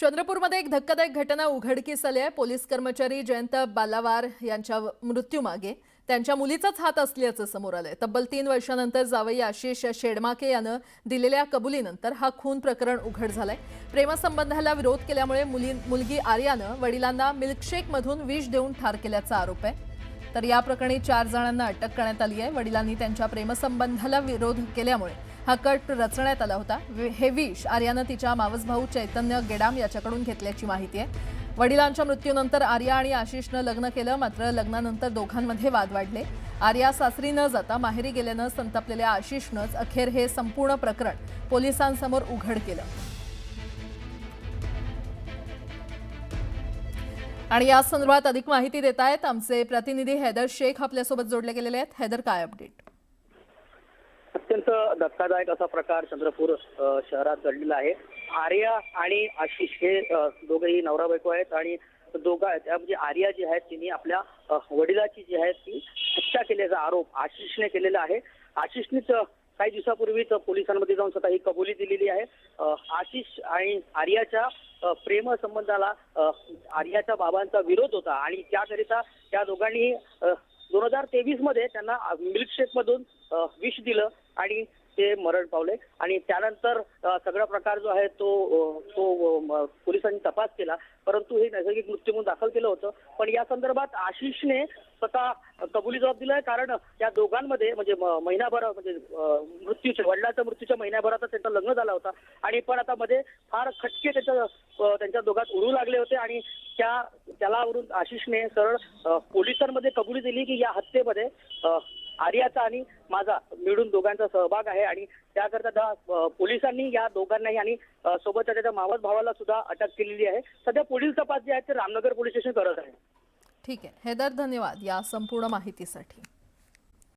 चंद्रपूरमध्ये एक धक्कादायक घटना उघडकीस आली आहे। पोलीस कर्मचारी जयंत बालावार यांच्या मृत्यूमागे त्यांच्या मुलीचाच हात असल्याचं समोर आलंय। तब्बल 3 वर्षांनंतर जावई आशिष शेडमाके यानं दिलेल्या कबुलीनंतर हा खून प्रकरण उघड झालंय। प्रेमसंबंधाला विरोध केल्यामुळे मुलगी आर्यानं वडिलांना मिल्कशेकमधून विष देऊन ठार केल्याचा आरोप आहे। तर या प्रकरणी 4 जणांना अटक करण्यात आली आहे। वडिलांनी त्यांच्या प्रेमसंबंधाला विरोध केल्यामुळे हा कट रचण्यात आला होता। हे विष आर्यानं तिच्या मावस भाऊ चैतन्य गेडाम याच्याकडून घेतल्याची माहिती आहे। वडिलांच्या मृत्यूनंतर आर्या आणि आशिषनं लग्न केलं, मात्र लग्नानंतर दोघांमध्ये वाद वाढले। आर्या सासरी न जाता माहेरी गेल्यानं संतापलेल्या आशिषनंच अखेर हे संपूर्ण प्रकरण पोलिसांसमोर उघड केलं। आणि या संदर्भात अधिक माहिती देत आहेत आमचे प्रतिनिधी हैदर शेख आपल्यासोबत जोडले गेलेले आहेत। हैदर, काय अपडेट? अत्यंत धक्कादायक असा प्रकार चंद्रपूर शहरात घडलेला आहे। आर्या आणि आशिष हे दोघेही नवरा बायको आहेत आणि म्हणजे आर्या जी आहे तिने आपल्या वडिलाची जी आहे ती हत्या केल्याचा आरोप आशिषने केलेला आहे। आशिषनेच काही दिवसापूर्वीच पोलिसांमध्ये जाऊन स्वतः ही कबुली दिलेली आहे। आशिष आणि आर्याच्या प्रेम संबंधाला आर्याच्या बाबांचा विरोध होता आणि त्याकरिता त्या दोघांनी 2023 मध्ये त्यांना मिल्कशेक मधून विष दिलं आणि ते मरण पावले। आणि त्यानंतर सगळा प्रकार जो आहे तो पोलिसांनी तपास केला, परंतु हे नैसर्गिक मृत्यू म्हणून दाखल केलं होतं। पण या संदर्भात आशिषने स्वतः कबुली जबाब दिलाय, कारण या दोघांमध्ये म्हणजे महिनाभर म्हणजे वडिलांच्या मृत्यूच्या महिन्याभरातच त्यांचं लग्न झालं होतं आणि पण आता मध्ये फार खटके त्यांच्या दोघांत उडू लागले होते आणि त्यालावरून आशिषने सरळ पोलिसांमध्ये कबुली दिली की या हत्येमध्ये आर्याचा आणि माझा मिळून दोघांचा सहभाग आहे आणि त्याकरता पोलिसांनी या दोघांनाही आणि सोबतच्या त्याच्या मावस भावाला सुद्धा अटक केलेली आहे। सध्या पोलीस तपास जे आहे ते रामनगर पोलीस स्टेशन करत आहे। ठीक आहे हैदर, धन्यवाद या संपूर्ण माहितीसाठी।